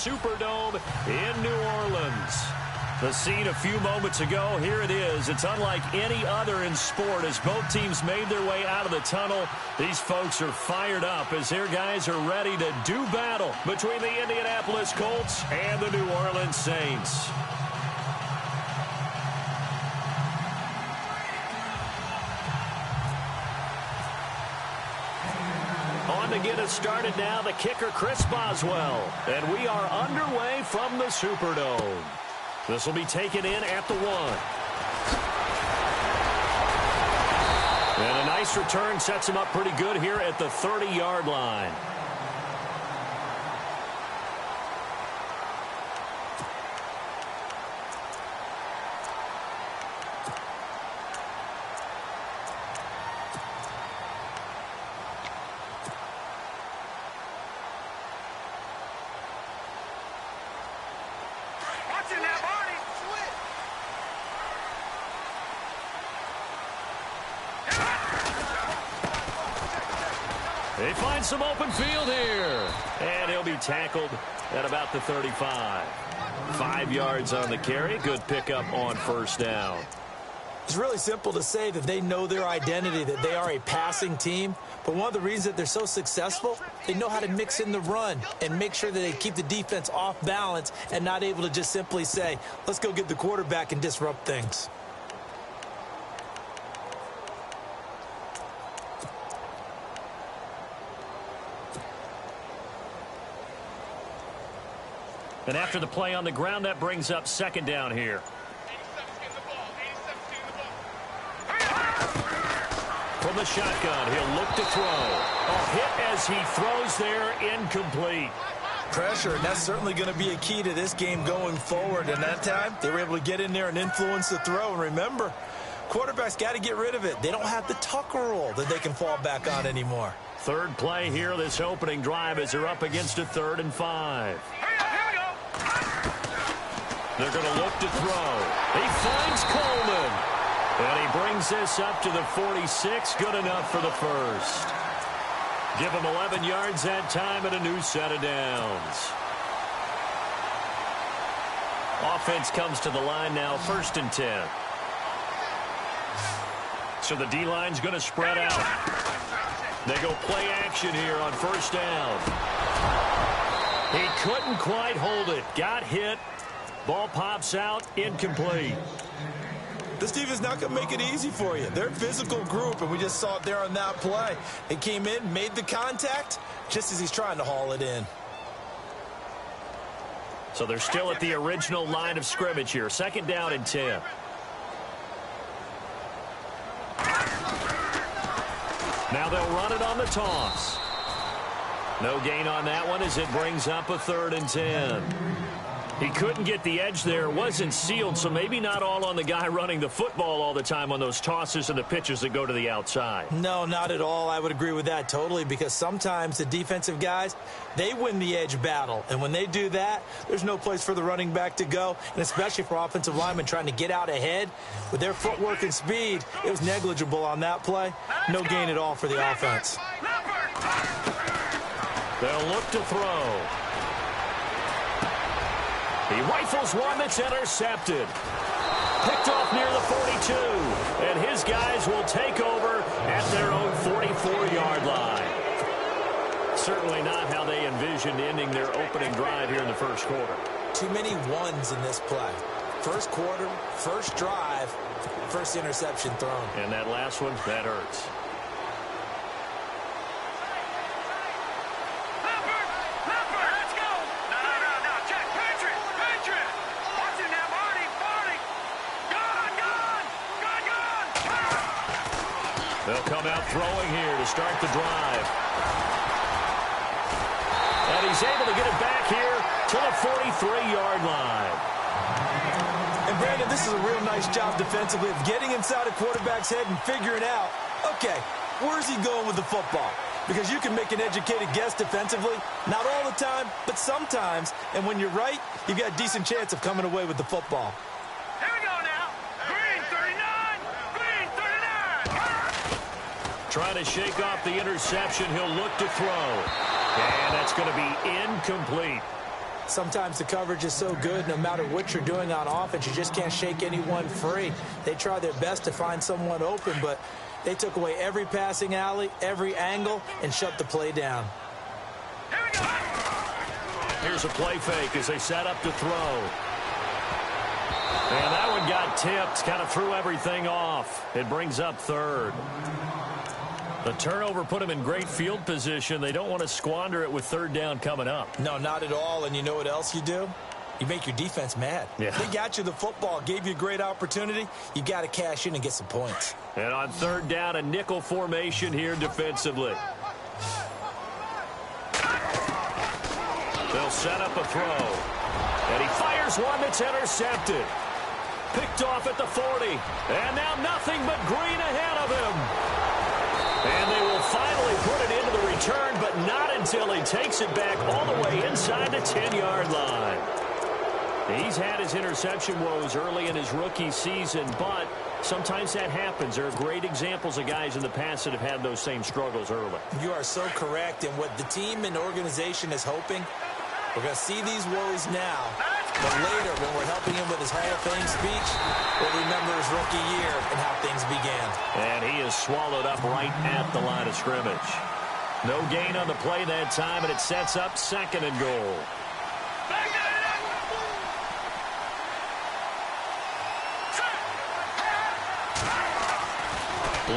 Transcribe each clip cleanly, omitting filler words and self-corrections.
Superdome in New Orleans. The scene a few moments ago, here it is. It's unlike any other in sport as both teams made their way out of the tunnel. These folks are fired up as their guys are ready to do battle between the Indianapolis Colts and the New Orleans Saints. On to get us started now, the kicker, Chris Boswell. And we are underway from the Superdome. This will be taken in at the 1. And a nice return sets him up pretty good here at the 30-yard line. They find some open field here. And he'll be tackled at about the 35. 5 yards on the carry. Good pickup on first down. It's really simple to say that they know their identity, that they are a passing team. But one of the reasons that they're so successful, they know how to mix in the run and make sure that they keep the defense off balance and not able to just simply say, let's go get the quarterback and disrupt things. And after the play on the ground, that brings up second down here. From the shotgun, he'll look to throw. A hit as he throws there, incomplete. Pressure, and that's certainly going to be a key to this game going forward. And that time, they were able to get in there and influence the throw. And remember, quarterbacks got to get rid of it. They don't have the Tucker rule that they can fall back on anymore. Third play here, this opening drive, as they're up against a 3rd and 5. They're going to look to throw. He finds Coleman. And he brings this up to the 46. Good enough for the first. Give him 11 yards that time and a new set of downs. Offense comes to the line now, 1st and 10. So the D-line's going to spread out. They go play action here on first down. He couldn't quite hold it. Got hit. Ball pops out, incomplete. This defense is not going to make it easy for you. They're a physical group, and we just saw it there on that play. They came in, made the contact, just as he's trying to haul it in. So they're still at the original line of scrimmage here. 2nd down and 10. Now they'll run it on the toss. No gain on that one as it brings up a 3rd and 10. He couldn't get the edge there. Wasn't sealed, so maybe not all on the guy running the football all the time on those tosses and the pitches that go to the outside. No, not at all. I would agree with that totally, because sometimes the defensive guys, they win the edge battle. And when they do that, there's no place for the running back to go, and especially for offensive linemen trying to get out ahead. With their footwork and speed, it was negligible on that play. No gain at all for the offense. They'll look to throw. He rifles one that's intercepted. Picked off near the 42. And his guys will take over at their own 44-yard line. Certainly not how they envisioned ending their opening drive here in the first quarter. Too many ones in this play. First quarter, first drive, first interception thrown. And that last one, that hurts. They'll come out throwing here to start the drive. And he's able to get it back here to the 43-yard line. And, Brandon, this is a real nice job defensively of getting inside a quarterback's head and figuring out, okay, where's he going with the football? Because you can make an educated guess defensively, not all the time, but sometimes. And when you're right, you've got a decent chance of coming away with the football. Trying to shake off the interception. He'll look to throw. And that's going to be incomplete. Sometimes the coverage is so good, no matter what you're doing on offense, you just can't shake anyone free. They try their best to find someone open, but they took away every passing alley, every angle, and shut the play down. Here's a play fake as they set up to throw. And that one got tipped, kind of threw everything off. It brings up third. The turnover put them in great field position. They don't want to squander it with third down coming up. No, not at all. And you know what else you do? You make your defense mad. Yeah. They got you the football, gave you a great opportunity. You got to cash in and get some points. And on third down, a nickel formation here defensively. They'll set up a throw. And he fires one that's intercepted. Picked off at the 40. And now nothing but green ahead of him. And they will finally put it into the return, but not until he takes it back all the way inside the 10-yard line. He's had his interception woes early in his rookie season, but sometimes that happens. There are great examples of guys in the past that have had those same struggles early. You are so correct. And what the team and organization is hoping, we're going to see these woes now. But later, when we're helping him with his Hall of Fame speech, we'll remember his rookie year and how things began. And he is swallowed up right at the line of scrimmage. No gain on the play that time, and it sets up second and goal.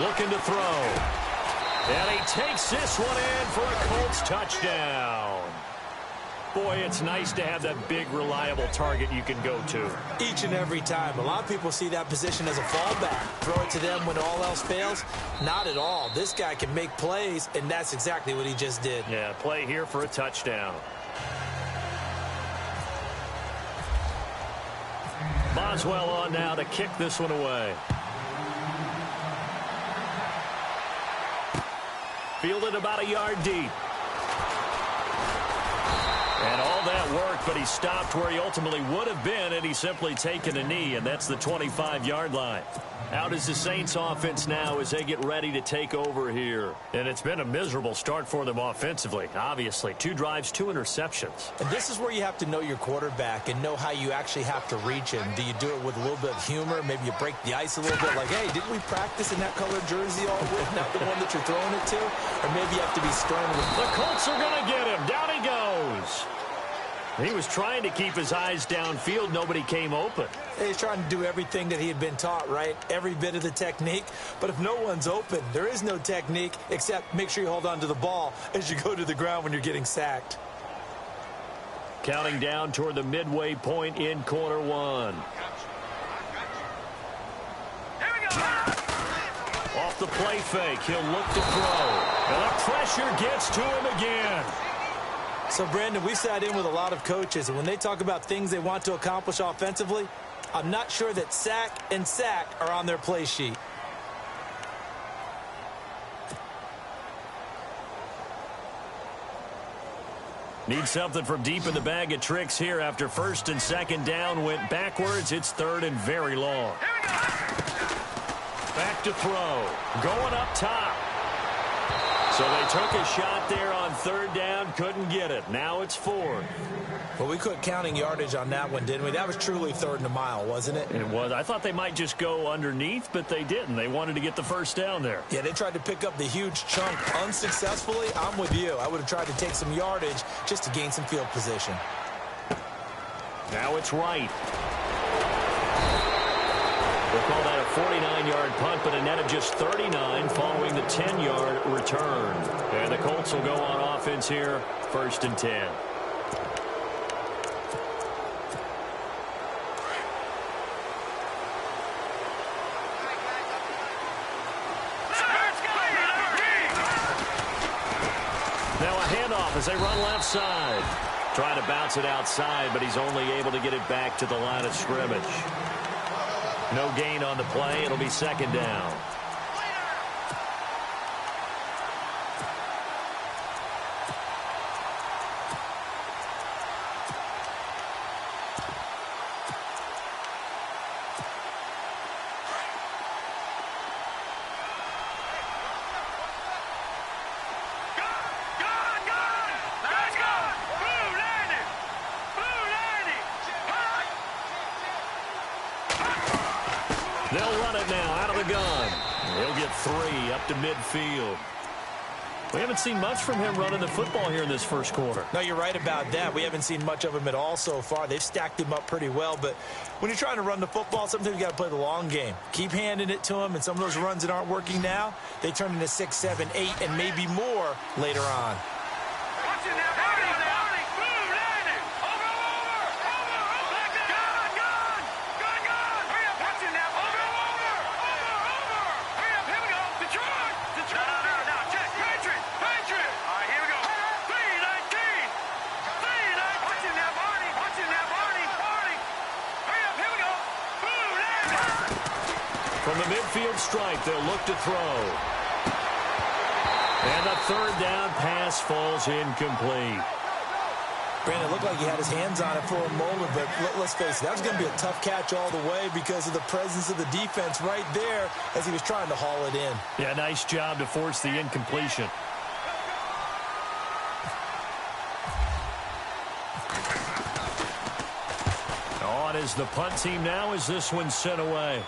Looking to throw. And he takes this one in for a Colts touchdown. Boy, it's nice to have that big, reliable target you can go to. Each and every time. A lot of people see that position as a fallback. Throw it to them when all else fails. Not at all. This guy can make plays, and that's exactly what he just did. Yeah, play here for a touchdown. Boswell on now to kick this one away. Fielded about a yard deep. And all that work, but he stopped where he ultimately would have been, and he's simply taken a knee, and that's the 25-yard line. Out is the Saints offense now as they get ready to take over here. And it's been a miserable start for them offensively, obviously. 2 drives, 2 interceptions. And this is where you have to know your quarterback and know how you actually have to reach him. Do you do it with a little bit of humor? Maybe you break the ice a little bit, like, hey, didn't we practice in that colored jersey all week? Not the one that you're throwing it to? Or maybe you have to be stern with the Colts are going to get him. Down he goes. He was trying to keep his eyes downfield. Nobody came open. He's trying to do everything that he had been taught, right? Every bit of the technique. But if no one's open, there is no technique except make sure you hold on to the ball as you go to the ground when you're getting sacked. Counting down toward the midway point in quarter one. Here we go. Off the play fake, he'll look to throw. And the pressure gets to him again. So, Brandon, we sat in with a lot of coaches, and when they talk about things they want to accomplish offensively, I'm not sure that sack and sack are on their play sheet. Need something from deep in the bag of tricks here after first and second down went backwards. It's third and very long. Back to throw. Going up top. So they took a shot there on third down, couldn't get it. Now it's fourth. Well, we quit counting yardage on that one, didn't we? That was truly third and a mile, wasn't it? It was. I thought they might just go underneath, but they didn't. They wanted to get the first down there. Yeah, they tried to pick up the huge chunk unsuccessfully. I'm with you. I would have tried to take some yardage just to gain some field position. Now it's right. We'll call that a 49-yard punt, but a net of just 39 following the 10-yard return. And the Colts will go on offense here, first and 10. Now a handoff as they run left side. Trying to bounce it outside, but he's only able to get it back to the line of scrimmage. No gain on the play. It'll be second down. They'll run it now out of the gun. He'll get 3 up to midfield. We haven't seen much from him running the football here in this first quarter. No, you're right about that. We haven't seen much of him at all so far. They've stacked him up pretty well, but when you're trying to run the football, sometimes you got to play the long game. Keep handing it to him, and some of those runs that aren't working now, they turn into 6, 7, 8, and maybe more later on. From the midfield stripe, they'll look to throw. And the third down pass falls incomplete. Brandon, it looked like he had his hands on it for a moment, but let's face it, that was going to be a tough catch all the way because of the presence of the defense right there as he was trying to haul it in. Yeah, nice job to force the incompletion. On is the punt team now as this one's sent away.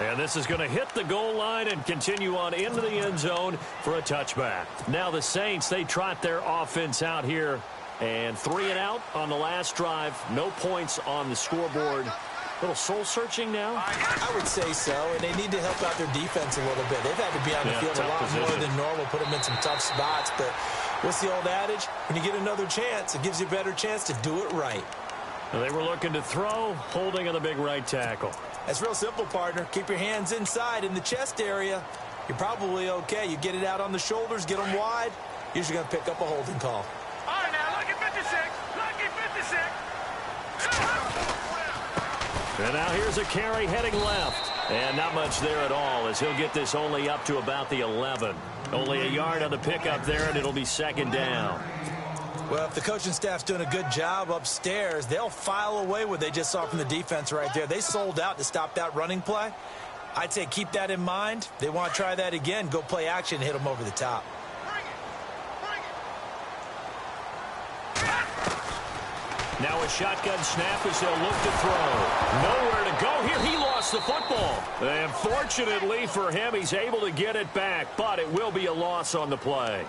And this is going to hit the goal line and continue on into the end zone for a touchback. Now the Saints, they trot their offense out here. And 3 and out on the last drive. No points on the scoreboard. A little soul-searching now? I would say so, and they need to help out their defense a little bit. They've had to be on the field a lot more than normal, put them in some tough spots. But what's the old adage? When you get another chance, it gives you a better chance to do it right. They were looking to throw, holding on the big right tackle. That's real simple, partner. Keep your hands inside in the chest area. You're probably okay. You get it out on the shoulders, get them wide. You're usually going to pick up a holding call. All right, now, lucky 56. Lucky 56. And now here's a carry heading left. And not much there at all as he'll get this only up to about the 11. Only a yard on the pickup there, and it'll be second down. Well, if the coaching staff's doing a good job upstairs, they'll file away what they just saw from the defense right there. They sold out to stop that running play. I'd say keep that in mind. They want to try that again. Go play action and hit them over the top. Now a shotgun snap as they'll look to throw. Nowhere to go here. He lost the football. And fortunately for him, he's able to get it back, but it will be a loss on the play.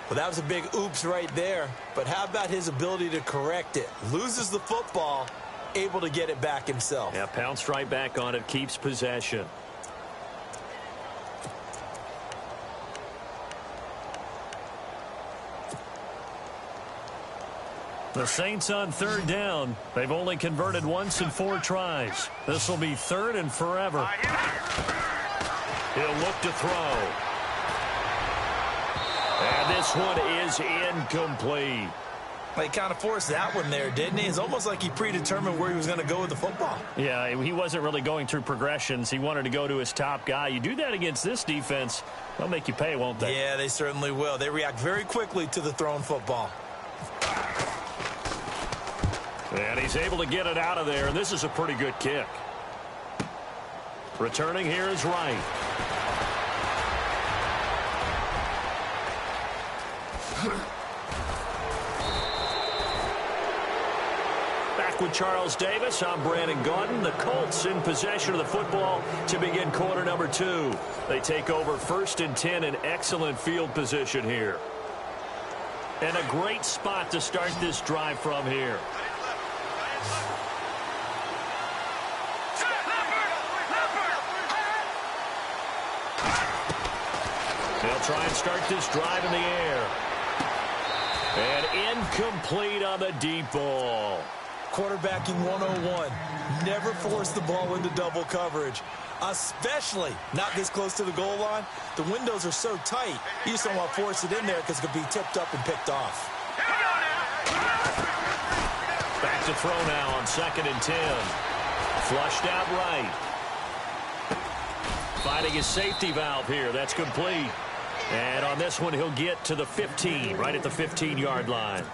Well, that was a big oops right there. But how about his ability to correct it? Loses the football, able to get it back himself. Yeah, pounced right back on it, keeps possession. The Saints on third down. They've only converted once in 4 tries. This will be third and forever. He'll look to throw. And this one is incomplete. He kind of forced that one there, didn't he? It's almost like he predetermined where he was going to go with the football. Yeah, he wasn't really going through progressions. He wanted to go to his top guy. You do that against this defense, they'll make you pay, won't they? Yeah, they certainly will. They react very quickly to the thrown football. And he's able to get it out of there, and this is a pretty good kick. Returning here is Wright. Back with Charles Davis, I'm Brandon Gaudin. The Colts in possession of the football to begin quarter number 2. They take over 1st and 10 in excellent field position here. And a great spot to start this drive from here. They'll try and start this drive in the air. And incomplete on the deep ball. Quarterbacking 101. Never force the ball into double coverage, especially not this close to the goal line. The windows are so tight, you just don't want to force it in there because it could be tipped up and picked off. Back to throw now on 2nd and 10. Flushed out right. Finding his safety valve here. That's complete. And on this one, he'll get to the 15, right at the 15-yard line.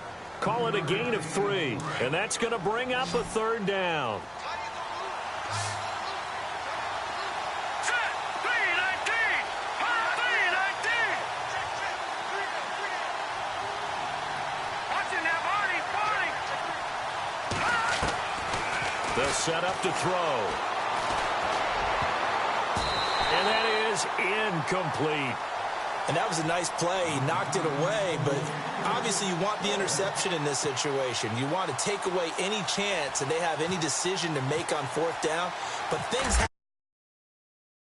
Call it a gain of 3, and that's going to bring up a third down. They'll set up to throw. is incomplete. And that was a nice play. He knocked it away, but obviously you want the interception in this situation. You want to take away any chance and they have any decision to make on fourth down. But things happen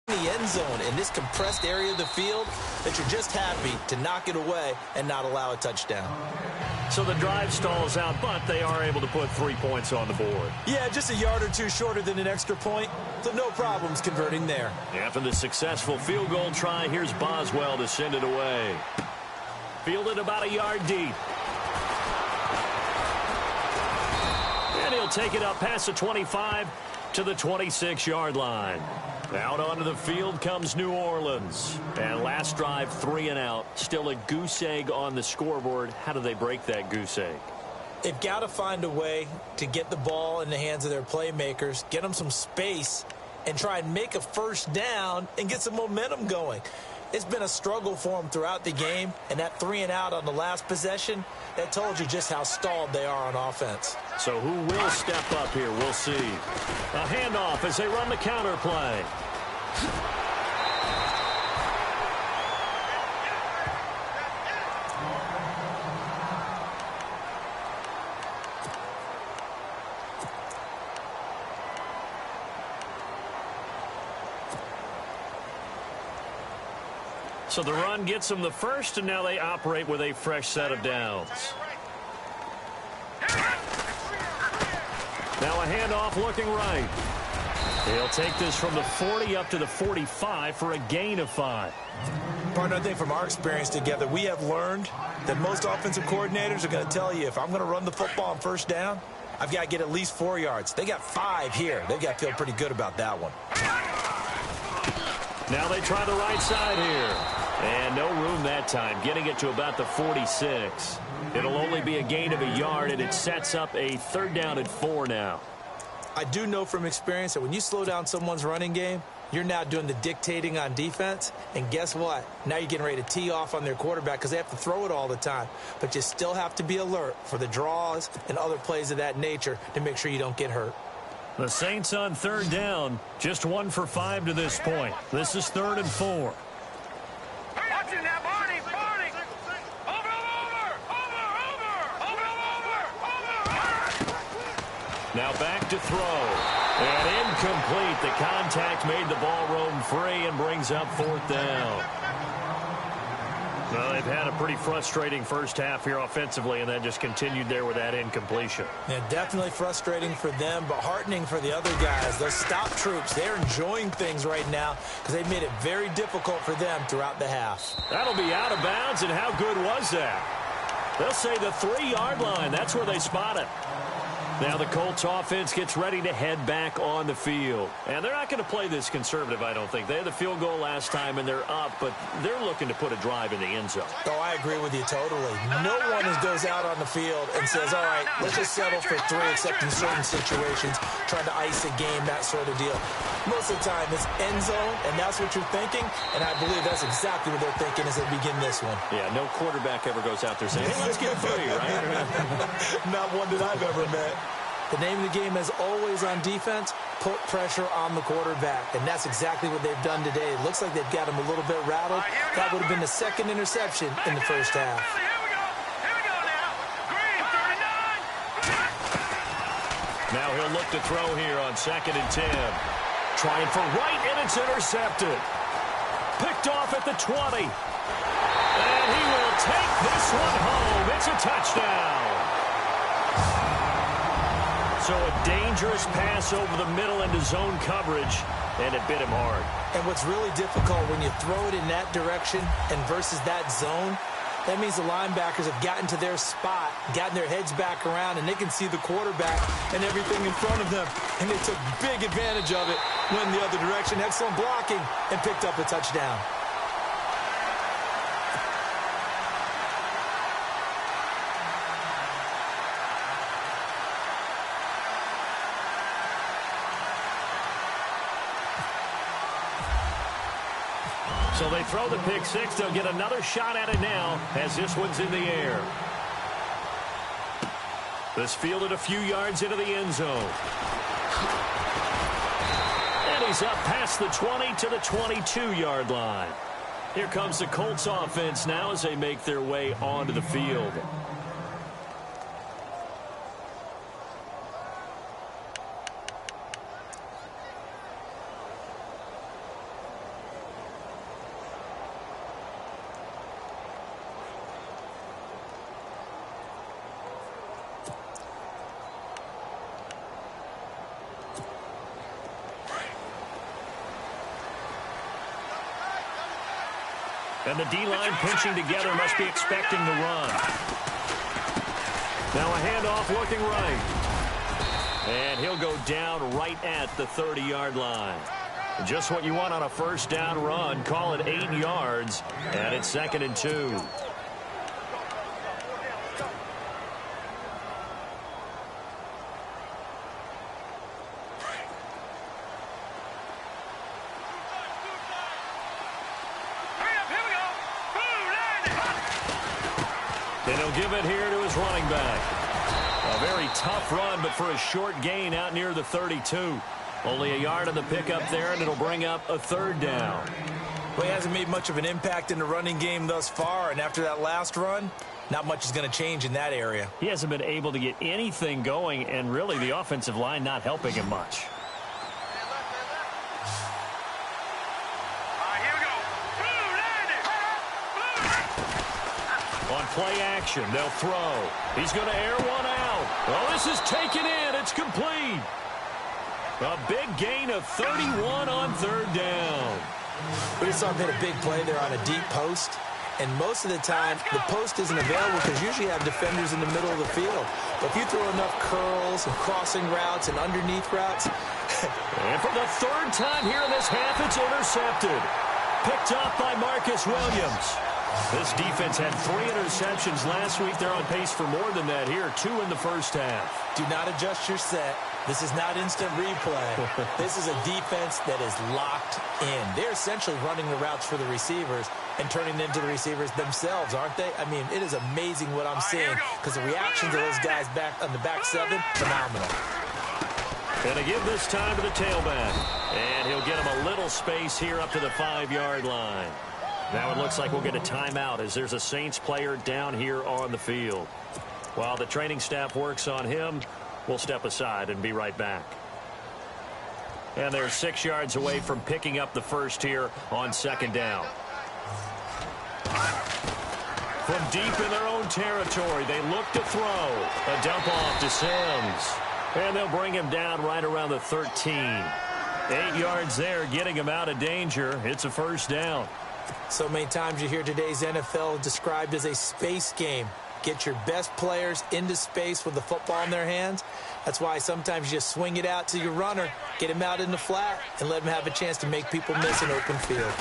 in the end zone in this compressed area of the field that you're just happy to knock it away and not allow a touchdown. So the drive stalls out, but they are able to put 3 points on the board. Yeah, just a yard or two shorter than an extra point, so no problems converting there. After the successful field goal try, here's Boswell to send it away. Fielded about a yard deep. And he'll take it up past the 25 to the 26-yard line. Out onto the field comes New Orleans. And last drive, 3 and out. Still a goose egg on the scoreboard. How do they break that goose egg? They've got to find a way to get the ball in the hands of their playmakers, get them some space, and try and make a first down and get some momentum going. It's been a struggle for them throughout the game, and that 3 and out on the last possession, that told you just how stalled they are on offense. So who will step up here? We'll see. A handoff as they run the counter play. So the run gets them the first, and now they operate with a fresh set of downs. Now a handoff looking right. He'll take this from the 40 up to the 45 for a gain of 5. Partner, I think from our experience together, we have learned that most offensive coordinators are going to tell you, if I'm going to run the football on first down, I've got to get at least 4 yards. They got 5 here. They've got to feel pretty good about that one. Now they try the right side here. And no room that time, getting it to about the 46. It'll only be a gain of a yard, and it sets up a 3rd down and 4 now. I do know from experience that when you slow down someone's running game, you're now doing the dictating on defense. And guess what? Now you're getting ready to tee off on their quarterback because they have to throw it all the time. But you still have to be alert for the draws and other plays of that nature to make sure you don't get hurt. The Saints on 3rd down, just 1 for 5 to this point. This is 3rd and 4. Watch it now, Barney! Barney! Over! Now back to throw. And incomplete. The contact made the ball roam free and brings up 4th down. Well, they've had a pretty frustrating first half here offensively, and then just continued there with that incompletion. Yeah, definitely frustrating for them, but heartening for the other guys. Those stop troops, they're enjoying things right now because they've made it very difficult for them throughout the half. That'll be out of bounds, and how good was that? They'll say the 3-yard line. That's where they spot it. Now the Colts offense gets ready to head back on the field. And they're not going to play this conservative, I don't think. They had the field goal last time, and they're up, but they're looking to put a drive in the end zone. Oh, I agree with you totally. No one goes out on the field and says, all right, let's just settle for 3, except in certain situations, trying to ice a game, that sort of deal. Most of the time, it's end zone, and that's what you're thinking, and I believe that's exactly what they're thinking as they begin this one. Yeah, no quarterback ever goes out there saying, hey, let's get 3, right? Not one that I've ever met. The name of the game is always on defense, put pressure on the quarterback. And that's exactly what they've done today. It looks like they've got him a little bit rattled. That would have been the 2nd interception in the first half. Here we go now. Green, 39. Now he'll look to throw here on 2nd and 10. Trying for right, and it's intercepted. Picked off at the 20. And he will take this one home. It's a touchdown. So a dangerous pass over the middle into zone coverage, and it bit him hard. And what's really difficult when you throw it in that direction and versus that zone, that means the linebackers have gotten to their spot, gotten their heads back around, and they can see the quarterback and everything in front of them. And they took big advantage of it, went the other direction, excellent blocking, and picked up a touchdown. So they throw the pick 6. They'll get another shot at it now as this one's in the air. This fielded a few yards into the end zone. And he's up past the 20 to the 22-yard line. Here comes the Colts offense now as they make their way onto the field. And the D-line pinching together must be expecting the run. Now a handoff looking right. And he'll go down right at the 30-yard line. Just what you want on a first down run. Call it 8 yards. And it's 2nd and 2. And he'll give it here to his running back. A very tough run, but for a short gain out near the 32. Only a yard on the pickup there, and it'll bring up a 3rd down. Well, he hasn't made much of an impact in the running game thus far, and after that last run, not much is going to change in that area. He hasn't been able to get anything going, and really the offensive line not helping him much. On play action, they'll throw. He's going to air one out. Well, this is taken in. It's complete. A big gain of 31 on 3rd down. We just saw him hit a big play there on a deep post. And most of the time, the post isn't available because usually you have defenders in the middle of the field. But if you throw enough curls and crossing routes and underneath routes. And for the 3rd time here in this half, it's intercepted. Picked up by Marcus Williams. This defense had 3 interceptions last week. They're on pace for more than that here. 2 in the first half. Do not adjust your set. This is not instant replay. This is a defense that is locked in. They're essentially running the routes for the receivers and turning them into the receivers themselves, aren't they? I mean, it is amazing what I'm seeing because the reactions of those guys back on the back 7, phenomenal. And to give this time to the tailback. And he'll get him a little space here up to the 5-yard line. Now it looks like we'll get a timeout as there's a Saints player down here on the field. While the training staff works on him, we'll step aside and be right back. And they're 6 yards away from picking up the first here on 2nd down. From deep in their own territory, they look to throw. A dump off to Sims. And they'll bring him down right around the 13. 8 yards there, getting him out of danger. It's a 1st down. So many times you hear today's NFL described as a space game. Get your best players into space with the football in their hands. That's why sometimes you just swing it out to your runner, get him out in the flat, and let him have a chance to make people miss an open field.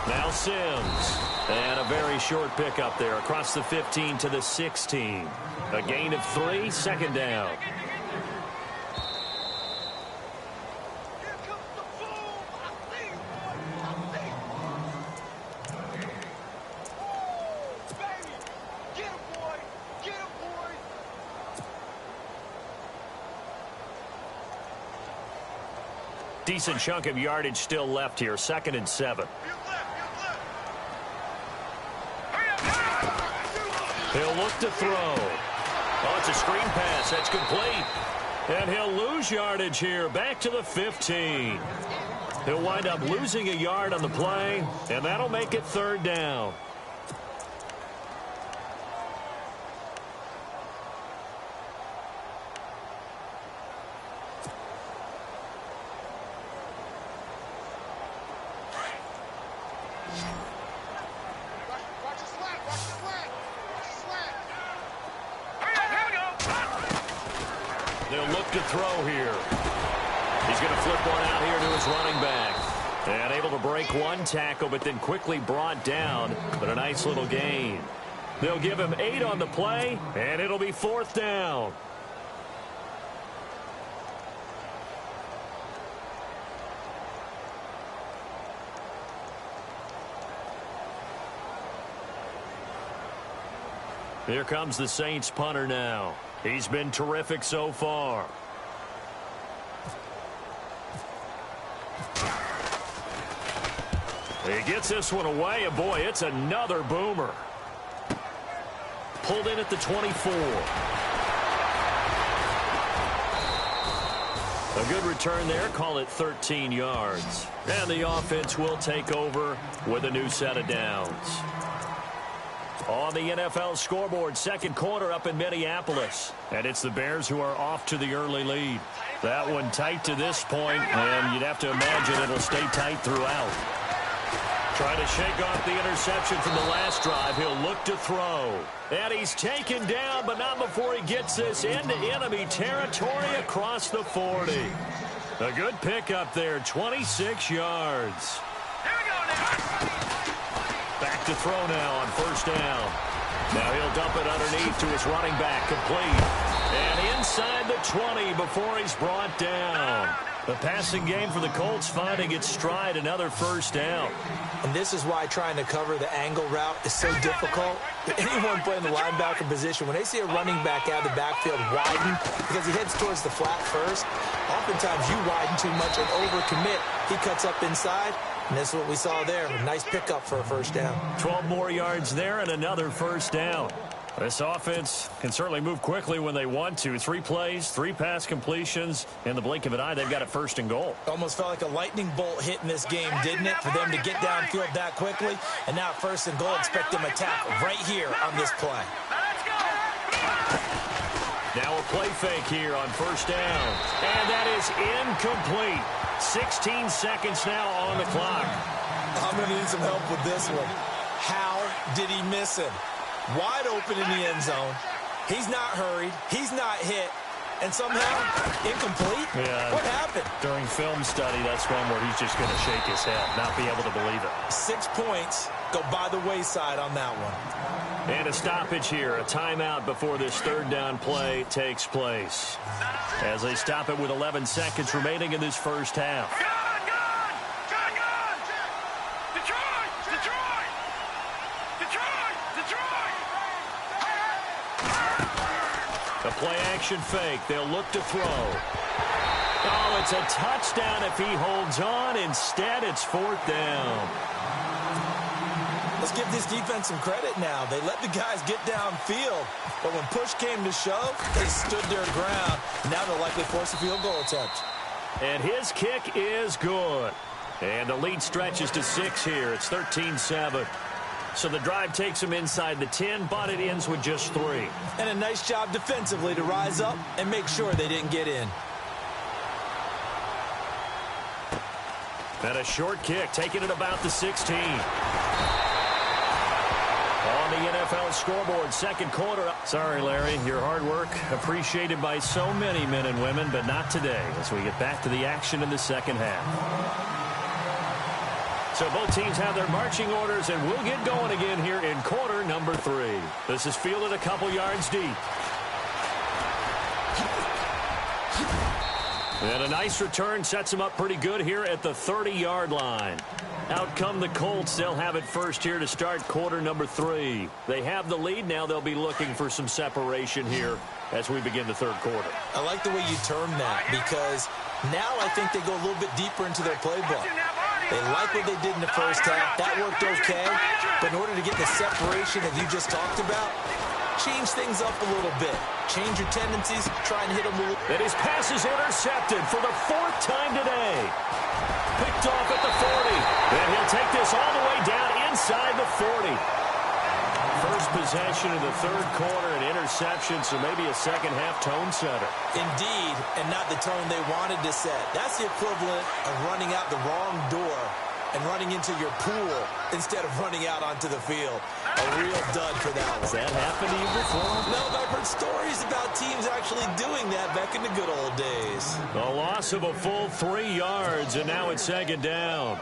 Now Sims. And a very short pickup there across the 15 to the 16. A gain of 3, 2nd down. Decent chunk of yardage still left here. 2nd and 7. He'll look to throw. Oh, it's a screen pass. That's complete. And he'll lose yardage here. Back to the 15. He'll wind up losing a yard on the play, and that'll make it 3rd down. They'll look to throw here. He's going to flip one out here to his running back. And able to break one tackle, but then quickly brought down. But a nice little gain. They'll give him 8 on the play, and it'll be 4th down. Here comes the Saints punter now. He's been terrific so far. He gets this one away, and boy, it's another boomer. Pulled in at the 24. A good return there, call it 13 yards. And the offense will take over with a new set of downs. On the NFL scoreboard, second quarter up in Minneapolis. And it's the Bears who are off to the early lead. That one tight to this point, and you'd have to imagine it'll stay tight throughout. Trying to shake off the interception from the last drive. He'll look to throw. And he's taken down, but not before he gets this into enemy territory across the 40. A good pickup there, 26 yards. Here we go now. Back to throw now on first down. Now he'll dump it underneath to his running back, complete. And inside the 20 before he's brought down. The passing game for the Colts finding its stride, another first down. And this is why trying to cover the angle route is so difficult. Anyone playing the linebacker position, when they see a running back out of the backfield widen because he heads towards the flat first, oftentimes you widen too much and overcommit. He cuts up inside, and that's what we saw there. A nice pickup for a first down. 12 more yards there and another first down. This offense can certainly move quickly when they want to. 3 plays, 3 pass completions. In the blink of an eye, they've got it first and goal. Almost felt like a lightning bolt hit in this game, didn't it? For them to get downfield that quickly. And now first and goal, expect them to tackle right here on this play. Let's go. Now a play fake here on first down. And that is incomplete. 16 seconds now on the clock. I'm going to need some help with this one. How did he miss him? Wide open in the end zone. He's not hurried. He's not hit. And somehow, incomplete? Yeah. What happened? During film study, that's one where he's just going to shake his head, not be able to believe it. 6 points go by the wayside on that one. And a stoppage here, a timeout before this third down play takes place. As they stop it with 11 seconds remaining in this first half. A play-action fake. They'll look to throw. Oh, it's a touchdown if he holds on. Instead, it's fourth down. Let's give this defense some credit now. They let the guys get downfield. But when push came to shove, they stood their ground. Now they'll likely force a field goal attempt. And his kick is good. And the lead stretches to 6 here. It's 13-7. So the drive takes them inside the 10, but it ends with just 3. And a nice job defensively to rise up and make sure they didn't get in. And a short kick, taking it about the 16. On the NFL scoreboard, second quarter. Sorry, Larry, your hard work appreciated by so many men and women, but not today as we get back to the action in the second half. So both teams have their marching orders, and we'll get going again here in quarter number 3. This is fielded a couple yards deep. And a nice return sets them up pretty good here at the 30-yard line. Out come the Colts. They'll have it first here to start quarter number 3. They have the lead. Now they'll be looking for some separation here as we begin the third quarter. I like the way you term that because now I think they go a little bit deeper into their playbook. They like what they did in the first half. That worked okay. But in order to get the separation that you just talked about, change things up a little bit. Change your tendencies. Try and hit them a little. And his pass is intercepted for the 4th time today. Picked off at the 40. And he'll take this all the way down inside the 40. First possession of the third quarter, an interception, so maybe a second-half tone setter. Indeed, and not the tone they wanted to set. That's the equivalent of running out the wrong door and running into your pool instead of running out onto the field. A real dud for that one. Has that happened to you before? No, but I've heard stories about teams actually doing that back in the good old days. A loss of a full 3 yards, and now it's second down.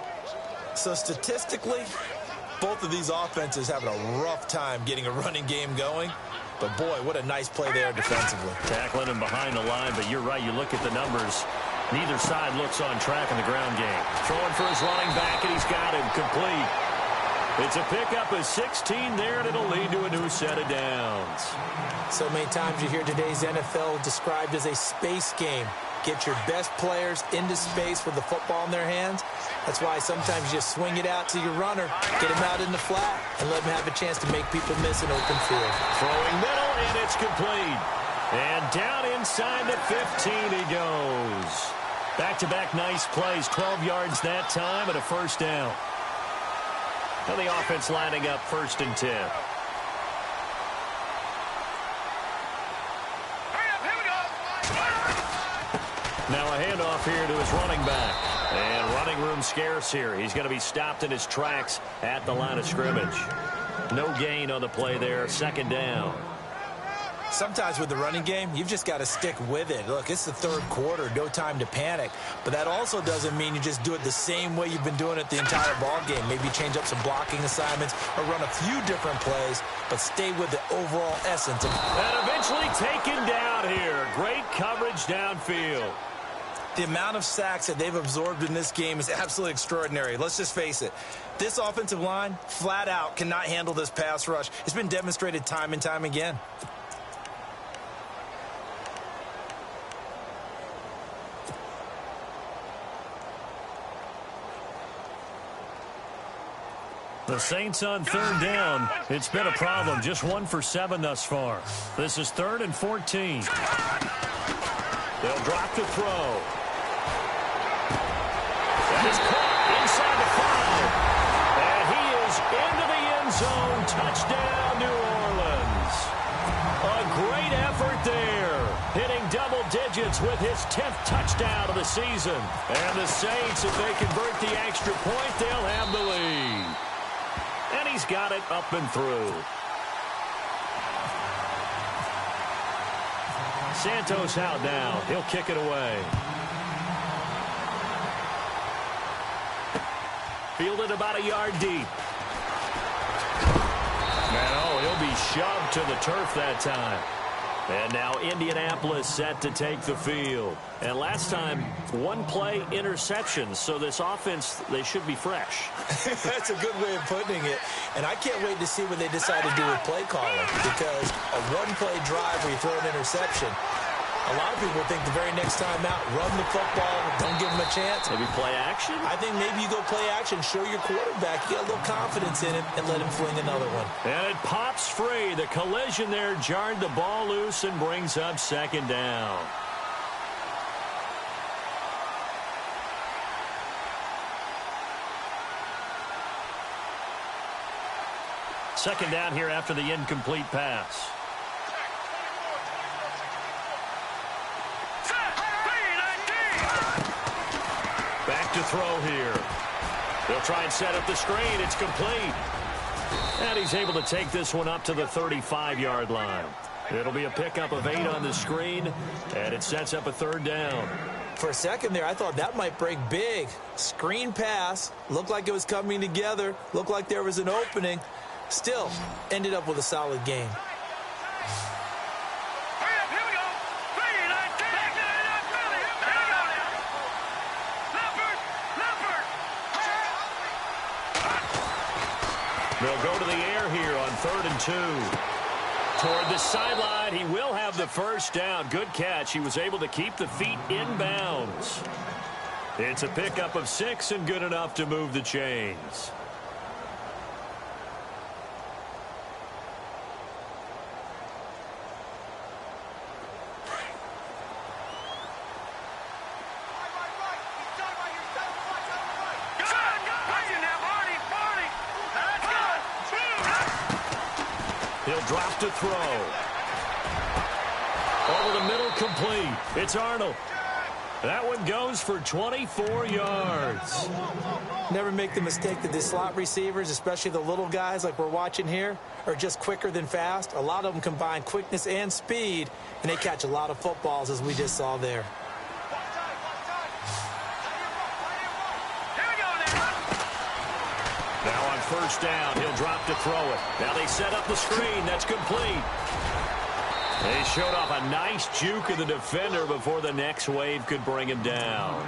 So statistically, both of these offenses having a rough time getting a running game going. But, boy, what a nice play there defensively. Tackling him behind the line, but you're right. You look at the numbers. Neither side looks on track in the ground game. Throwing for his running back, and he's got him complete. It's a pickup of 16 there, and it'll lead to a new set of downs. So many times you hear today's NFL described as a space game. Get your best players into space with the football in their hands. That's why sometimes you just swing it out to your runner, get him out in the flat, and let him have a chance to make people miss an open field. Throwing middle, and it's complete. And down inside the 15 he goes. Back-to-back nice plays, 12 yards that time, and a first down. Now the offense lining up 1st and 10. Now a handoff here to his running back. And running room scarce here. He's going to be stopped in his tracks at the line of scrimmage. No gain on the play there. 2nd down. Sometimes with the running game, you've just got to stick with it. Look, it's the 3rd quarter, no time to panic. But that also doesn't mean you just do it the same way you've been doing it the entire ball game. Maybe change up some blocking assignments or run a few different plays, but stay with the overall essence. And eventually taken down here. Great coverage downfield. The amount of sacks that they've absorbed in this game is absolutely extraordinary. Let's just face it. This offensive line, flat out, cannot handle this pass rush. It's been demonstrated time and time again. The Saints on 3rd down. It's been a problem. Just 1 for 7 thus far. This is 3rd and 14. They'll drop the throw. That is caught inside the 5. And he is into the end zone. Touchdown, New Orleans. A great effort there. Hitting double digits with his 10th touchdown of the season. And the Saints, if they convert the extra point, they'll have the lead. And he's got it up and through. Santos out now. He'll kick it away. Fielded about a yard deep. And he'll be shoved to the turf that time. And now Indianapolis set to take the field. And last time, 1 play interception. So this offense, they should be fresh. That's a good way of putting it. And I can't wait to see what they decide to do with play calling. Because a 1-play drive where you throw an interception, a lot of people think the very next time out, run the football, don't give them a chance. Maybe play action? I think maybe you go play action, show your quarterback, you get a little confidence in him, and let him fling another one. And it pops free. The collision there jarred the ball loose and brings up 2nd down. Second down here after the incomplete pass. Back to throw here. They'll try and set up the screen. It's complete. And he's able to take this one up to the 35-yard line. It'll be a pickup of 8 on the screen, and it sets up a 3rd down. For a second there, I thought that might break big. Screen pass. Looked like it was coming together. Looked like there was an opening. Still, ended up with a solid game. They'll go to the air here on 3rd and 2. Toward the sideline, he will have the first down. Good catch. He was able to keep the feet in bounds. It's a pickup of 6 and good enough to move the chains. He'll drop to throw. Over the middle, complete. It's Arnold. That one goes for 24 yards. Never make the mistake that the slot receivers, especially the little guys like we're watching here, are just quicker than fast. A lot of them combine quickness and speed, and they catch a lot of footballs, as we just saw there. Now on first down, he'll drop to throw it. Now they set up the screen. That's complete. They showed off a nice juke of the defender before the next wave could bring him down.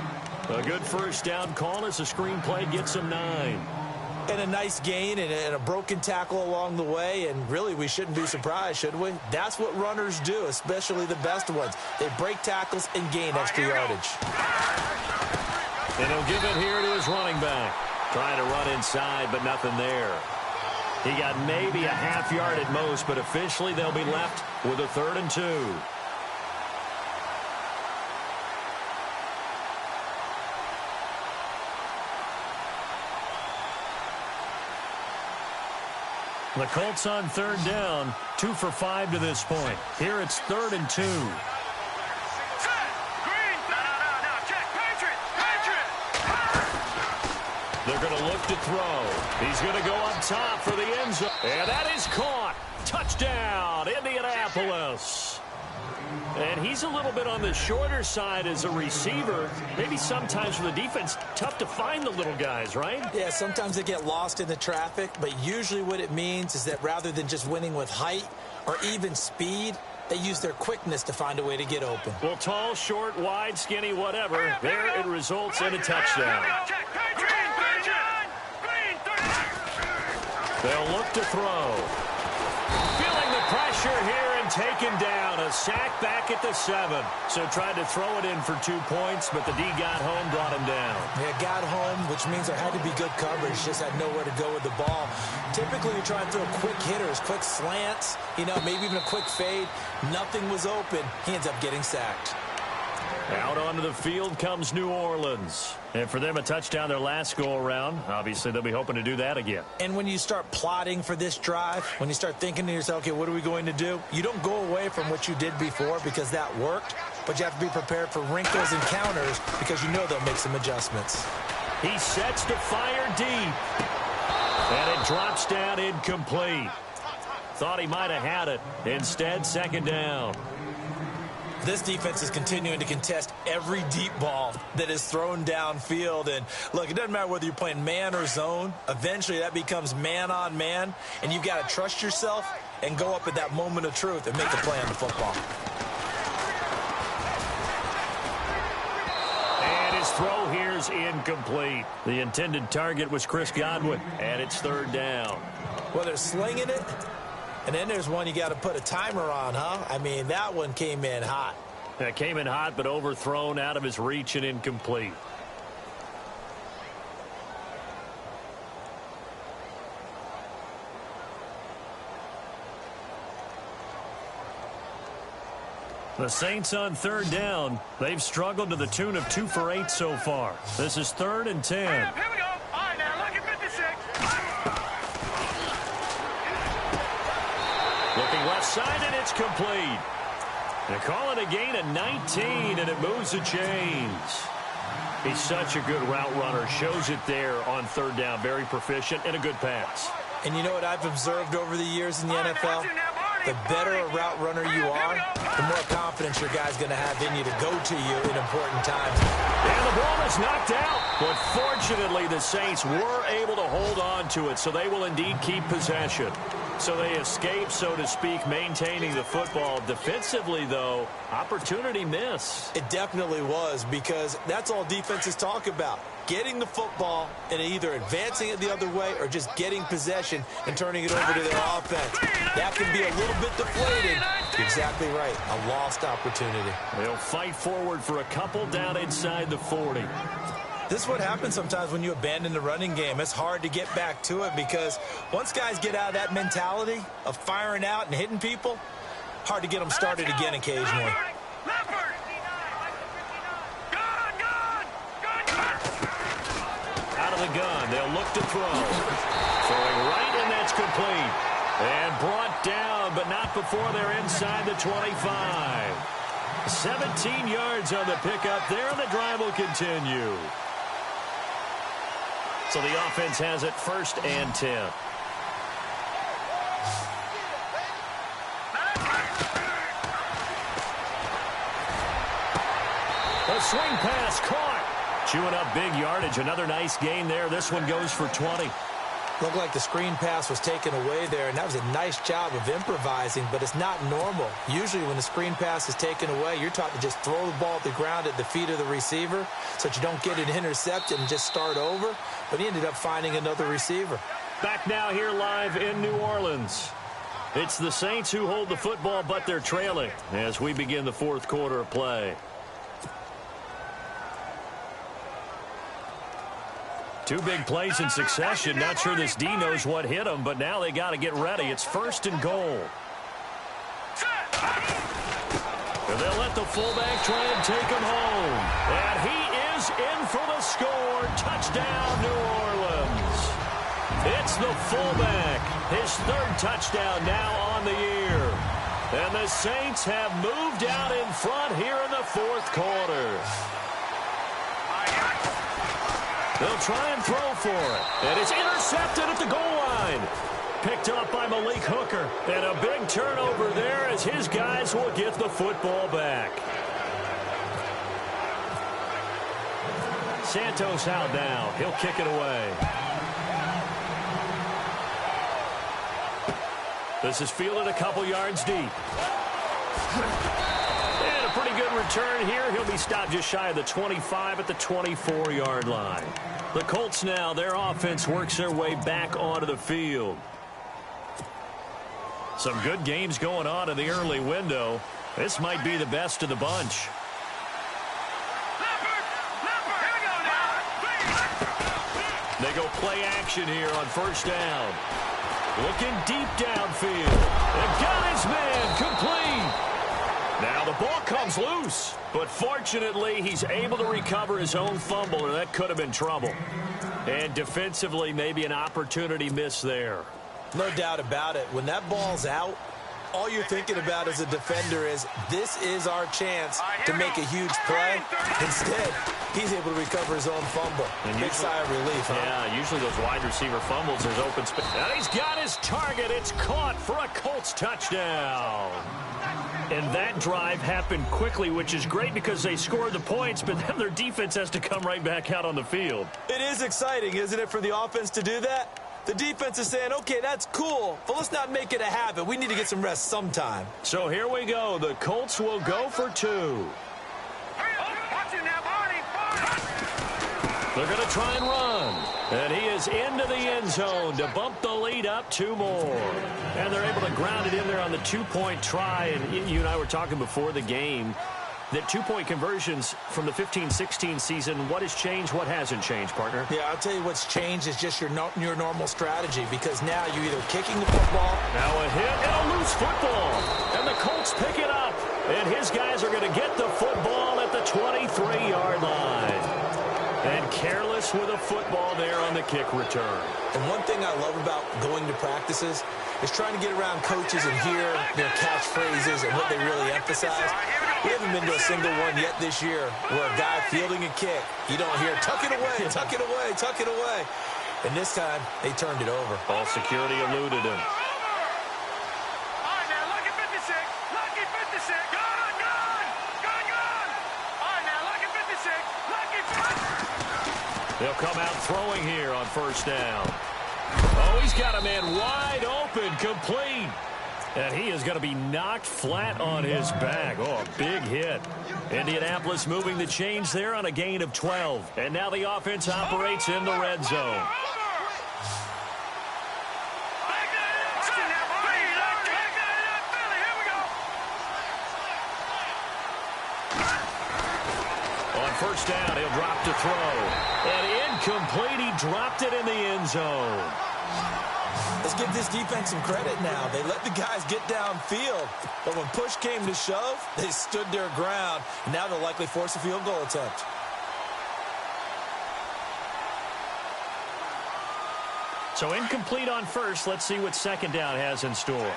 A good first down call as the screenplay gets him 9. And a nice gain and a broken tackle along the way, and really we shouldn't be surprised, should we? That's what runners do, especially the best ones. They break tackles and gain extra yardage. And he'll give it here to his running back. Trying to run inside, but nothing there. He got maybe a half yard at most, but officially they'll be left with a 3rd and 2. The Colts on 3rd down, 2 for 5 to this point. Here it's 3rd and 2. They're going to look to throw. He's going to go up top for the end zone. And that is caught. Touchdown, Indianapolis. And he's a little bit on the shorter side as a receiver. Maybe sometimes for the defense, tough to find the little guys, right? Yeah, sometimes they get lost in the traffic, but usually what it means is that rather than just winning with height or even speed, they use their quickness to find a way to get open. Well, tall, short, wide, skinny, whatever, there it results in a touchdown. They'll look to throw. Feeling the pressure here and taken down. A sack back at the 7. So tried to throw it in for 2 points, but the D got home, brought him down. Yeah, got home, which means there had to be good coverage. Just had nowhere to go with the ball. Typically, you try and throw quick hitters, quick slants, maybe even a quick fade. Nothing was open. He ends up getting sacked. Out onto the field comes New Orleans. And for them, a touchdown their last go-around. Obviously, they'll be hoping to do that again. And when you start plotting for this drive, when you start thinking to yourself, okay, what are we going to do? You don't go away from what you did before because that worked, but you have to be prepared for wrinkles and counters because you know they'll make some adjustments. He sets to fire deep. And it drops down incomplete. Thought he might have had it. Instead, 2nd down. This defense is continuing to contest every deep ball that is thrown downfield. And, look, it doesn't matter whether you're playing man or zone. Eventually, that becomes man-on-man, and you've got to trust yourself and go up at that moment of truth and make the play on the football. And his throw here is incomplete. The intended target was Chris Godwin, and it's 3rd down. Well, they're slinging it. And then there's one you got to put a timer on, huh? I mean, that one came in hot. That came in hot, but overthrown, out of his reach, and incomplete. The Saints on 3rd down. They've struggled to the tune of 2 for 8 so far. This is 3rd and 10. Here we go. All right, now look at 56. Looking left side, and it's complete. They call it a gain of 19, and it moves the chains. He's such a good route runner. Shows it there on 3rd down. Very proficient and a good pass. And you know what I've observed over the years in the NFL? The better a route runner you are, the more confidence your guy's going to have in you to go to you in important times. And the ball is knocked out. But fortunately, the Saints were able to hold on to it, so they will indeed keep possession. So they escape, so to speak, maintaining the football. Defensively, though, opportunity miss. It definitely was, because that's all defenses talk about. Getting the football and either advancing it the other way or just getting possession and turning it over to their offense. That can be a little bit deflating. Exactly right. A lost opportunity. They'll fight forward for a couple down inside the 40. This is what happens sometimes when you abandon the running game. It's hard to get back to it because once guys get out of that mentality of firing out and hitting people, hard to get them started again occasionally. Out of the gun, they'll look to throw. Throwing right, and that's complete. And brought down, but not before they're inside the 25. 17 yards on the pickup there, and the drive will continue. So the offense has it 1st and 10. A swing pass caught. Chewing up big yardage. Another nice gain there. This one goes for 20. Looked like the screen pass was taken away there, and that was a nice job of improvising, but it's not normal. Usually when the screen pass is taken away, you're taught to just throw the ball at the ground at the feet of the receiver so that you don't get it intercepted and just start over, but he ended up finding another receiver. Back now here live in New Orleans. It's the Saints who hold the football, but they're trailing as we begin the fourth quarter of play. Two big plays in succession. Not sure this D knows what hit him, but now they got to get ready. It's 1st and goal. And they'll let the fullback try and take him home. And he is in for the score. Touchdown, New Orleans. It's the fullback. His 3rd touchdown now on the year. And the Saints have moved out in front here in the fourth quarter. They'll try and throw for it. And it's intercepted at the goal line. Picked up by Malik Hooker. And a big turnover there as his guys will get the football back. Santos out now. He'll kick it away. This is fielded a couple yards deep. And a pretty good return here. He'll be stopped just shy of the 25 at the 24-yard line. The Colts now, their offense works their way back onto the field. Some good games going on in the early window. This might be the best of the bunch. They go play action here on 1st down. Looking deep downfield. And got his man complete. Now the ball comes loose. But fortunately, he's able to recover his own fumble, or that could have been trouble. And defensively, maybe an opportunity missed there. No doubt about it. When that ball's out, all you're thinking about as a defender is, this is our chance to make a huge play. Instead, he's able to recover his own fumble. And big sigh of relief, huh? Yeah, usually those wide receiver fumbles, there's open space. And he's got his target. It's caught for a Colts touchdown. And that drive happened quickly, which is great because they scored the points, but then their defense has to come right back out on the field. It is exciting, isn't it, for the offense to do that? The defense is saying, okay, that's cool, but let's not make it a habit. We need to get some rest sometime. So here we go. The Colts will go for 2. They're going to try and run. And he is into the end zone to bump the lead up 2 more. And they're able to ground it in there on the 2-point try. And you and I were talking before the game that 2-point conversions from the 15-16 season, what has changed, what hasn't changed, partner? Yeah, I'll tell you what's changed is just your normal strategy, because now you're either kicking the football. Now a hit and a loose football. And the Colts pick it up. And his guys are going to get the football at the 23-yard line. And careless with a football there on the kick return. And one thing I love about going to practices is trying to get around coaches and hear their catchphrases and what they really emphasize. We haven't been to a single one yet this year where a guy fielding a kick, you don't hear, tuck it away, tuck it away, tuck it away. And this time, they turned it over. Ball security eluded him. They'll come out throwing here on 1st down. Oh, he's got a man wide open, complete. And he is going to be knocked flat on his back. Oh, a big hit. Indianapolis moving the chains there on a gain of 12. And now the offense operates in the red zone. On 1st down, he'll drop to throw. And incomplete, he dropped it in the end zone. Let's give this defense some credit now. They let the guys get downfield. But when push came to shove, they stood their ground. And now they'll likely force a field goal attempt. So incomplete on 1st. Let's see what 2nd down has in store.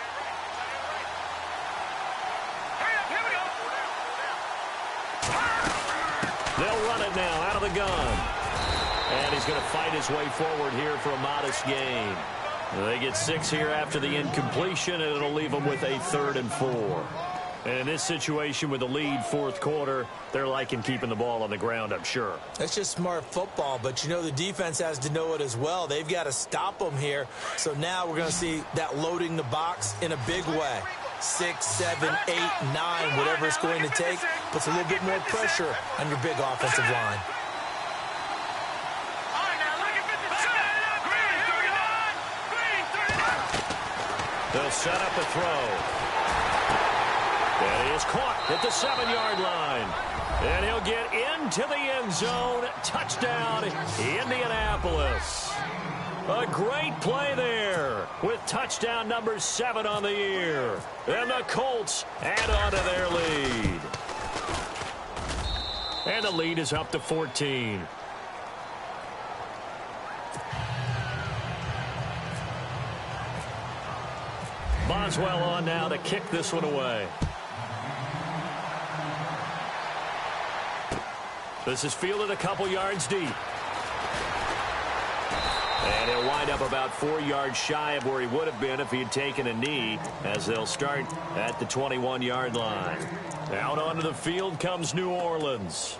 They'll run it now out of the gun. And he's going to fight his way forward here for a modest gain. They get 6 here after the incompletion, and it'll leave them with a 3rd and 4. And in this situation with the lead fourth quarter, they're liking keeping the ball on the ground, I'm sure. That's just smart football, but you know the defense has to know it as well. They've got to stop them here. So now we're going to see that loading the box in a big way. 6, 7, 8, 9, whatever it's going to take, puts a little bit more pressure on your big offensive line. They'll set up a throw. And he is caught at the 7-yard line. And he'll get into the end zone. Touchdown, Indianapolis. A great play there with touchdown number 7 on the year. And the Colts add on to their lead. And the lead is up to 14. Boswell on now to kick this one away. This is fielded a couple yards deep. And he'll wind up about 4 yards shy of where he would have been if he had taken a knee, as they'll start at the 21-yard line. Out onto the field comes New Orleans.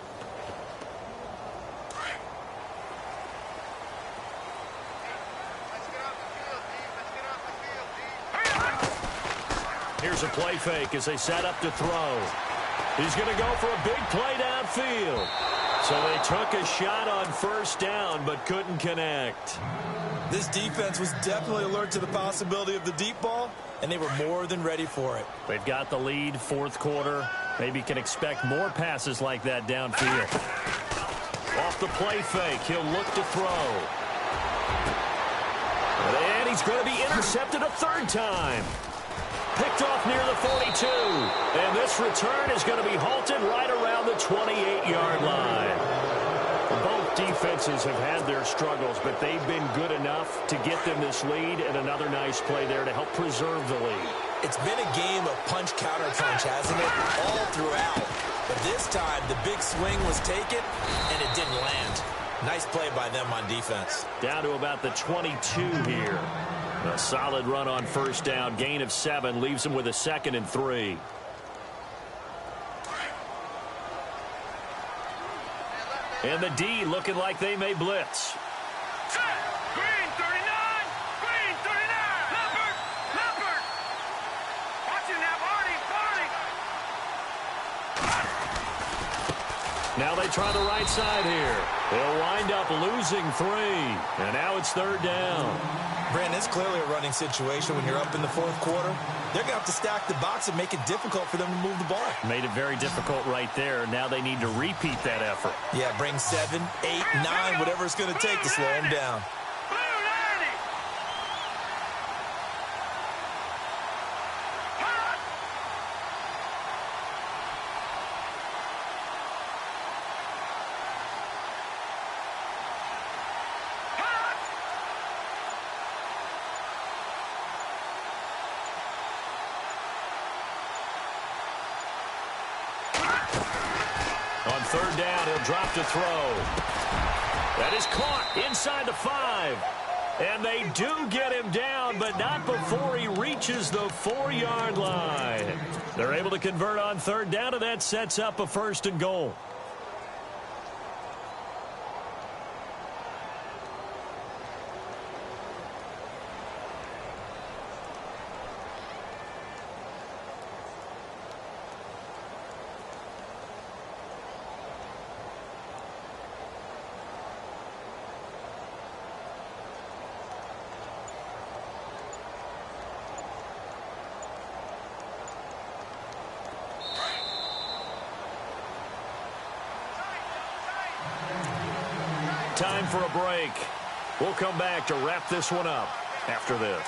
Here's a play fake as they set up to throw. He's going to go for a big play downfield. So they took a shot on first down but couldn't connect. This defense was definitely alert to the possibility of the deep ball, and they were more than ready for it. They've got the lead fourth quarter. Maybe can expect more passes like that downfield. Off the play fake, he'll look to throw. And he's going to be intercepted a third time. Picked off near the 42. And this return is going to be halted right around the 28-yard line. Both defenses have had their struggles, but they've been good enough to get them this lead, and another nice play there to help preserve the lead. It's been a game of punch-counter-punch, hasn't it? All throughout. But this time, the big swing was taken, and it didn't land. Nice play by them on defense. Down to about the 22 here. A solid run on first down. Gain of 7 leaves them with a 2nd and 3. And the D looking like they may blitz. Green 39! Green 39! Leopard! Leopard! Watching that party! Now they try the right side here. They'll wind up losing 3. And now it's third down. Brandon, it's clearly a running situation when you're up in the fourth quarter. They're going to have to stack the box and make it difficult for them to move the ball. Made it very difficult right there. Now they need to repeat that effort. Yeah, bring 7, 8, 9, whatever it's going to take to slow them down. On third down, he'll drop to throw. That is caught inside the 5. And they do get him down, but not before he reaches the 4-yard line. They're able to convert on third down, and that sets up a 1st and goal. Time for a break. We'll come back to wrap this one up after this.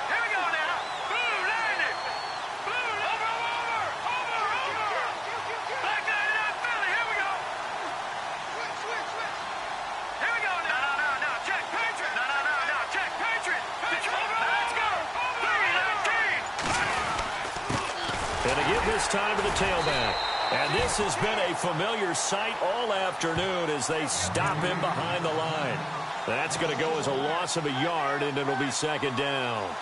Here we go now. Blue landing. Blue over. Black 99 Philly. Here we go. Switch. Here we go now. No. Check Patriot. No. Check Patriot. Let's go. Blue 19. And to give this time to the tailback. And this has been a familiar sight all afternoon as they stop him behind the line. That's going to go as a loss of a yard, and it'll be second down.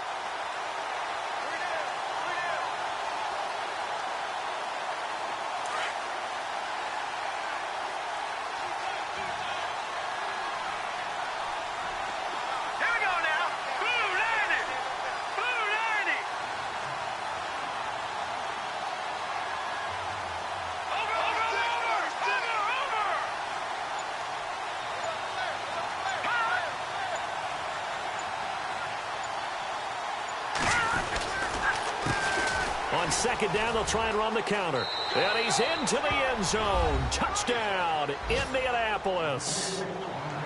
On second down, they'll try and run the counter. And he's into the end zone. Touchdown, Indianapolis.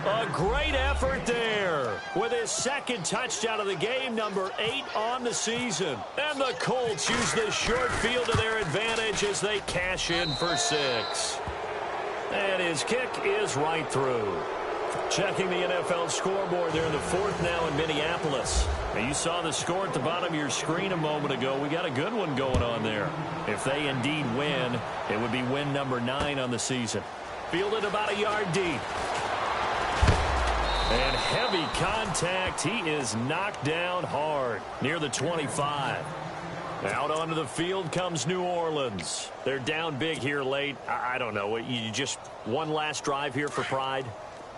A great effort there with his second touchdown of the game, number 8 on the season. And the Colts use this short field to their advantage as they cash in for 6. And his kick is right through. Checking the NFL scoreboard there in the 4th now in Minneapolis. Now you saw the score at the bottom of your screen a moment ago. We got a good one going on there. If they indeed win, it would be win number 9 on the season. Fielded about a yard deep. And heavy contact. He is knocked down hard near the 25. Out onto the field comes New Orleans. They're down big here late. I don't know. You just one last drive here for pride?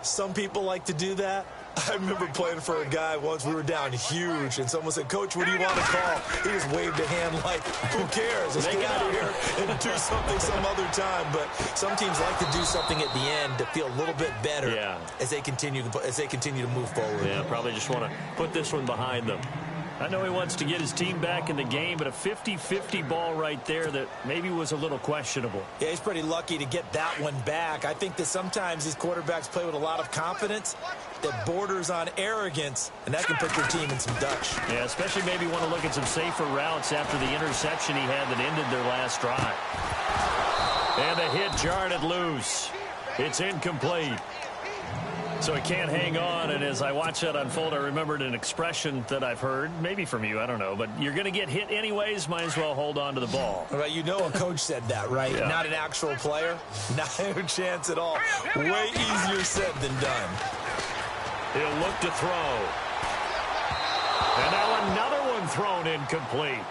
Some people like to do that. I remember playing for a guy once. We were down huge, and someone said, "Coach, what do you want to call?" He just waved a hand like, "Who cares? Let's get out of here and do something some other time." But some teams like to do something at the end to feel a little bit better as they continue to move forward. Yeah, probably just want to put this one behind them. I know he wants to get his team back in the game, but a 50-50 ball right there that maybe was a little questionable. Yeah, he's pretty lucky to get that one back. I think that sometimes these quarterbacks play with a lot of confidence that borders on arrogance, and that can put your team in some Dutch. Yeah, especially maybe want to look at some safer routes after the interception he had that ended their last drive. And the hit jarred it loose. It's incomplete. So he can't hang on, and as I watch that unfold, I remembered an expression that I've heard, maybe from you, I don't know, but you're going to get hit anyways, might as well hold on to the ball. Right, you know a coach said that, right? Yeah. Not an actual player. Not a chance at all. Way easier said than done. He'll look to throw. And now another one thrown incomplete.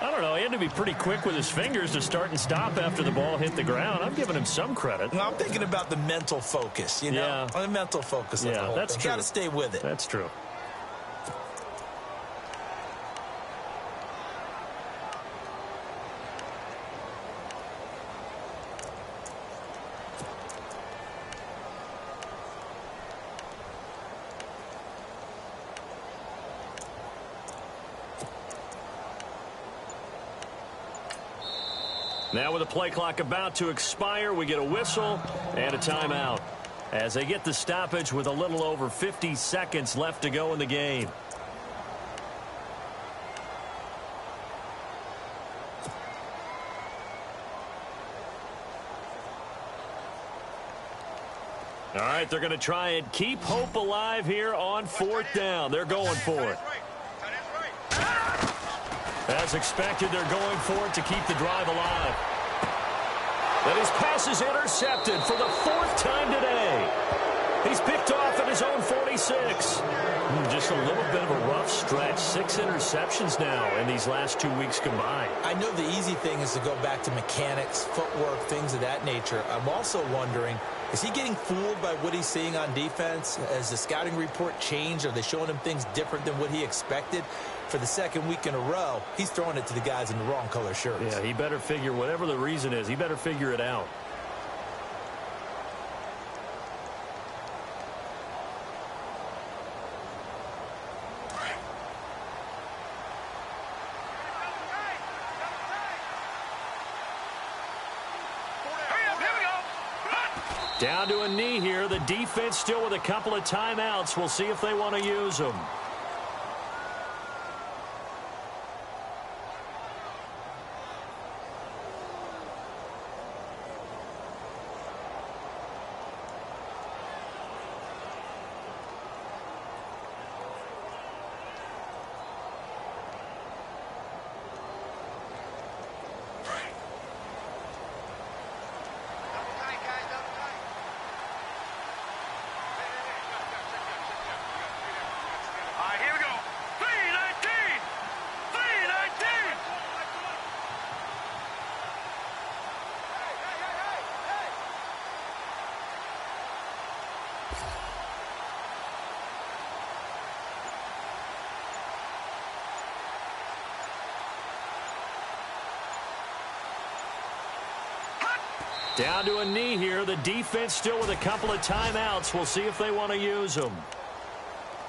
I don't know, he had to be pretty quick with his fingers to start and stop after the ball hit the ground. I'm giving him some credit. Well, I'm thinking about the mental focus, you know? Yeah. On the mental focus of the whole that's thing. true. Got to stay with it. That's true. Now with the play clock about to expire, we get a whistle and a timeout as they get the stoppage with a little over 50 seconds left to go in the game. All right, they're going to try and keep hope alive here on 4th down. They're going for it. As expected, they're going for it to keep the drive alive. And his pass is intercepted for the 4th time today. He's picked off at his own 46. Just a little bit of a rough stretch. 6 interceptions now in these last 2 weeks combined. I know the easy thing is to go back to mechanics, footwork, things of that nature. I'm also wondering, is he getting fooled by what he's seeing on defense? Has the scouting report changed? Are they showing him things different than what he expected? For the 2nd week in a row, he's throwing it to the guys in the wrong color shirts. Yeah, he better figure, whatever the reason is, he better figure it out. Down to a knee here. The defense still with a couple of timeouts. We'll see if they want to use them. Down to a knee here. The defense still with a couple of timeouts. We'll see if they want to use them.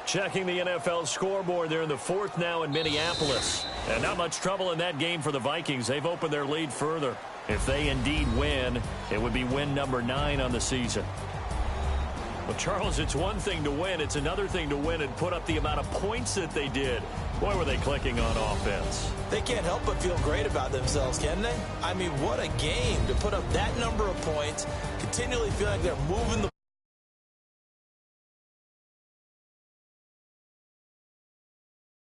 Checking the NFL scoreboard, they're in the fourth now in Minneapolis. And not much trouble in that game for the Vikings. They've opened their lead further. If they indeed win, it would be win number 9 on the season. Well, Charles, it's one thing to win. It's another thing to win and put up the amount of points that they did. Boy, were they clicking on offense. They can't help but feel great about themselves, can they? I mean, what a game to put up that number of points, continually feel like they're moving the